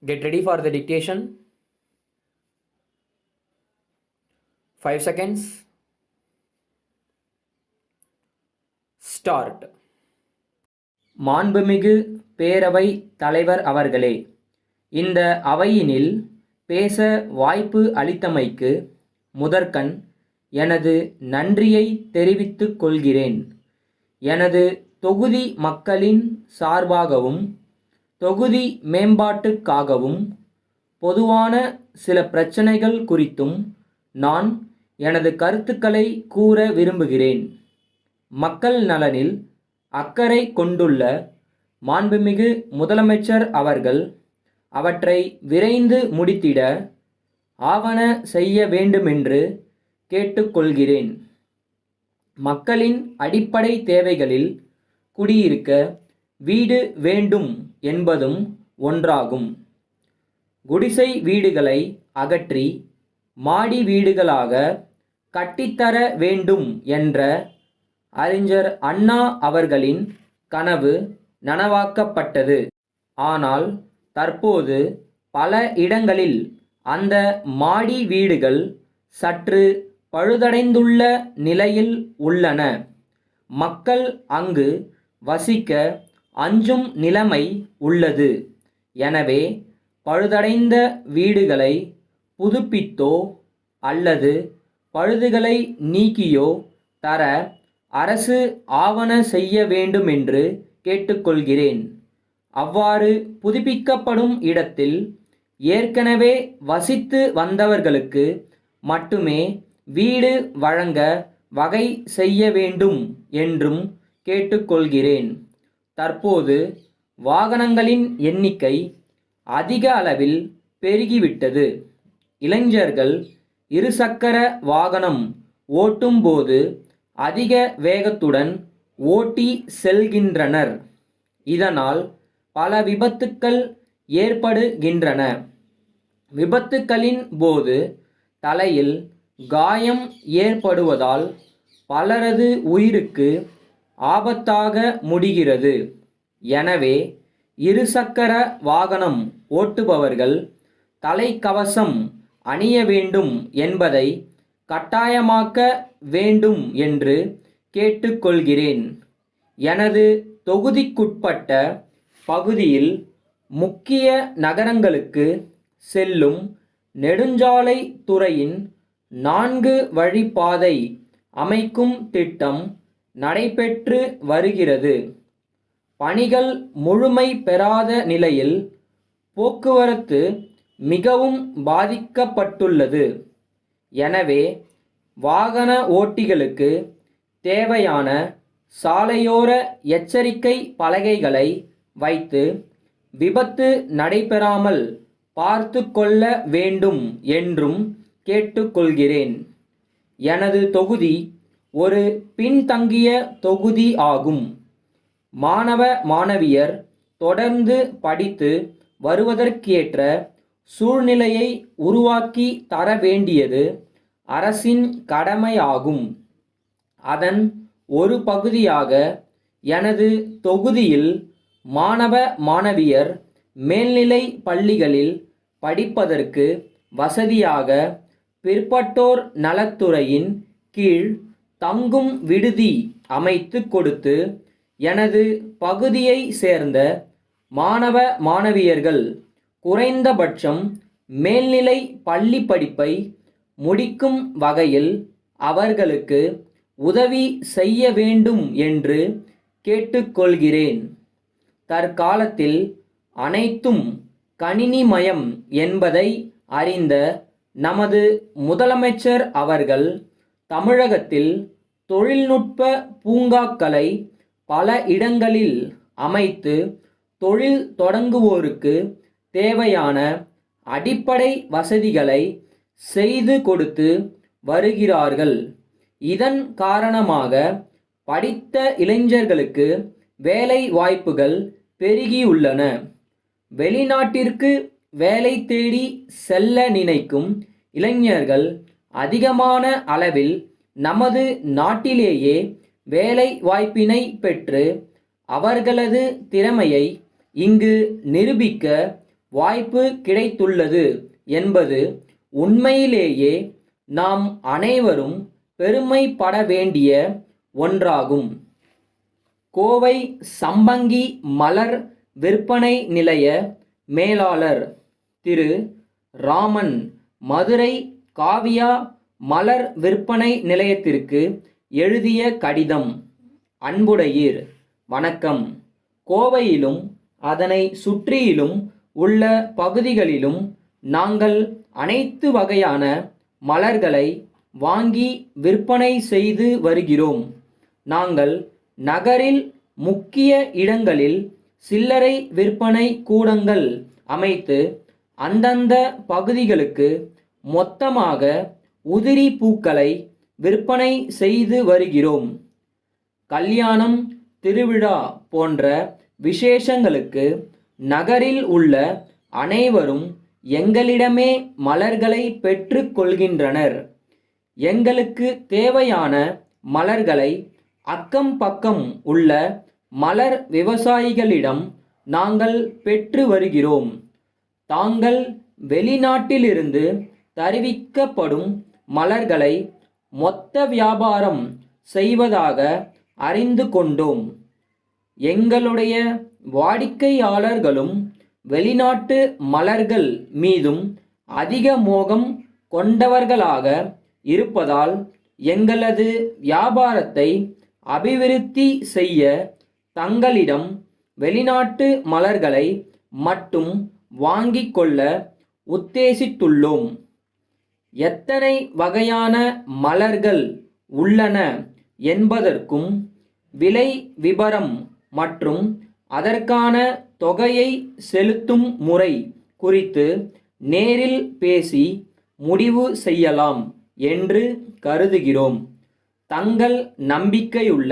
Get ready for the dictation. 5 seconds. Start. மாண்புமிகு பேரவை தலைவர் அவர்களே, இந்த அவையினில் பேச வாய்ப்பு அளித்தமைக்கு முதற்கண் எனது நன்றியை தெரிவித்துக் கொள்கிறேன். எனது தொகுதி மக்களின் சார்பாகவும் தொகுதி மேம்பாட்டுக்காகவும் பொதுவான சில பிரச்சனைகள் குறித்தும் நான் எனது கருத்துக்களை கூற விரும்புகிறேன். மக்கள் நலனில் அக்கறை கொண்டுள்ள மாண்புமிகு முதலமைச்சர் அவர்கள் அவற்றை விரைந்து முடித்திட ஆவன செய்ய வேண்டுமென்று கேட்டுக்கொள்கிறேன். மக்களின் அடிப்படை தேவைகளில் குடியிருக்க வீடு வேண்டும் என்பதும் ஒன்றாகும். குடிசை வீடுகளை அகற்றி மாடி வீடுகளாக கட்டித்தர வேண்டும் என்ற அறிஞர் அண்ணா அவர்களின் கனவு நனவாக்கப்பட்டது. ஆனால் தற்போது பல இடங்களில் அந்த மாடி வீடுகள் சற்று பழுதடைந்துள்ள நிலையில் உள்ளன. மக்கள் அங்கு வசிக்க அஞ்சும் நிலைமை உள்ளது. எனவே பழுதடைந்த வீடுகளை புதுப்பித்தோ அல்லது பழுதுகளை நீக்கியோ தர அரசு ஆவன செய்ய வேண்டுமென்று கேட்டுக்கொள்கிறேன். அவ்வாறு புதுப்பிக்கப்படும் இடத்தில் ஏற்கனவே வசித்து வந்தவர்களுக்கு மட்டுமே வீடு வழங்க வகை செய்ய வேண்டும் என்றும் கேட்டுக்கொள்கிறேன். தற்போது வாகனங்களின் எண்ணிக்கை அதிக அளவில் பெருகிவிட்டது. இளைஞர்கள் இருசக்கர வாகனம் ஓட்டும்போது அதிக வேகத்துடன் ஓட்டி செல்கின்றனர். இதனால் பல விபத்துக்கள் ஏற்படுகின்றன. விபத்துக்களின் போது தலையில் காயம் ஏற்படுவதால் பலரது உயிருக்கு ஆபத்தாக முடிகிறது. எனவே இருசக்கர வாகனம் ஓட்டுபவர்கள் தலைக்கவசம் அணிய வேண்டும் என்பதை கட்டாயமாக்க வேண்டும் என்று கேட்டுக்கொள்கிறேன். எனது தொகுதிக்குட்பட்ட பகுதியில் முக்கிய நகரங்களுக்கு செல்லும் நெடுஞ்சாலை துறையின் 4 வழிப்பாதை அமைக்கும் திட்டம் நடைபெற்று வருகிறது. பணிகள் முழுமை பெறாத நிலையில் போக்குவரத்து மிகவும் பாதிக்கப்பட்டுள்ளது. எனவே வாகன ஓட்டிகளுக்கு தேவையான சாலையோர எச்சரிக்கை பலகைகளை வைத்து விபத்து நடைபெறாமல் பார்த்து கொள்ள வேண்டும் என்றும் கேட்டுக்கொள்கிறேன். எனது தொகுதி ஒரு பின்தங்கிய தொகுதி ஆகும். மாணவ மாணவியர் தொடர்ந்து படித்து வருவதற்கேற்ற சூழ்நிலையை உருவாக்கி தர வேண்டியது அரசின் கடமையாகும். அதன் ஒரு பகுதியாக எனது தொகுதியில் மாணவ மாணவியர் மேல்நிலை பள்ளிகளில் படிப்பதற்கு வசதியாக பிற்பட்டோர் நலத்துறையின் கீழ் தங்கும் விடுதி அமைத்து கொடுத்து எனது பகுதியை சேர்ந்த மாணவ மாணவியர்கள் குறைந்தபட்சம் மேல்நிலை பள்ளி படிப்பை முடிக்கும் வகையில் அவர்களுக்கு உதவி செய்ய வேண்டும் என்று கேட்டுக்கொள்கிறேன். தற்காலத்தில் அனைத்தும் கணினிமயம் என்பதை அறிந்த நமது முதலமைச்சர் அவர்கள் தமிழகத்தில் தொழில்நுட்ப பூங்காக்களை பல இடங்களில் அமைத்து தொழில் தொடங்குவோருக்கு தேவையான அடிப்படை வசதிகளை செய்து கொடுத்து வருகிறார்கள். இதன் காரணமாக படித்த இளைஞர்களுக்கு வேலை வாய்ப்புகள் பெருகியுள்ளன. வெளிநாட்டிற்கு வேலை தேடி செல்ல நினைக்கும் இளைஞர்கள் அதிகமான அளவில் நமது நாட்டிலேயே வேலை வாய்ப்பினை பெற்று அவர்களது திறமையை இங்கு நிரூபிக்க வாய்ப்பு கிடைத்துள்ளது என்பது உண்மையிலேயே நாம் அனைவரும் பெருமைப்பட வேண்டிய ஒன்றாகும். கோவை சம்பங்கி மலர் விற்பனை நிலைய மேலாளர் திரு ராமன் மதுரை காவியா மலர் விற்பனை நிலையத்திற்கு எழுதிய கடிதம். அன்புடையீர், வணக்கம். கோவையிலும் அதனை சுற்றியிலும் உள்ள பகுதிகளிலும் நாங்கள் அனைத்து வகையான மலர்களை வாங்கி விற்பனை செய்து வருகிறோம். நாங்கள் நகரில் முக்கிய இடங்களில் சில்லறை விற்பனை கூடங்கள் அமைத்து அந்தந்த பகுதிகளுக்கு மொத்தமாக உதிரி பூக்களை விற்பனை செய்து வருகிறோம். கல்யாணம், திருவிழா போன்ற விசேஷங்களுக்கு நகரில் உள்ள அனைவரும் எங்களிடமே மலர்களை பெற்று கொள்கின்றனர். எங்களுக்கு தேவையான மலர்களை அக்கம் பக்கம் உள்ள மலர் விவசாயிகளிடம் நாங்கள் பெற்று வருகிறோம். தாங்கள் வெளிநாட்டிலிருந்து தருவிக்கப்படும் மலர்களை மொத்த வியாபாரம் செய்வதாக அறிந்து கொண்டோம். எங்களுடைய வாடிக்கையாளர்களும் வெளிநாட்டு மலர்கள் மீதும் அதிக மோகம் கொண்டவர்களாக இருப்பதால் எங்களது வியாபாரத்தை அபிவிருத்தி செய்ய தங்களிடம் வெளிநாட்டு மலர்களை மட்டும் வாங்கிக் கொள்ள உத்தேசித்துள்ளோம். எத்தனை வகையான மலர்கள் உள்ளன என்பதற்கும் விலை விபரம் மற்றும் அதற்கான தொகையை செலுத்தும் முறை குறித்து நேரில் பேசி முடிவு செய்யலாம் என்று கருதுகிறோம். தங்கள் நம்பிக்கையுள்ள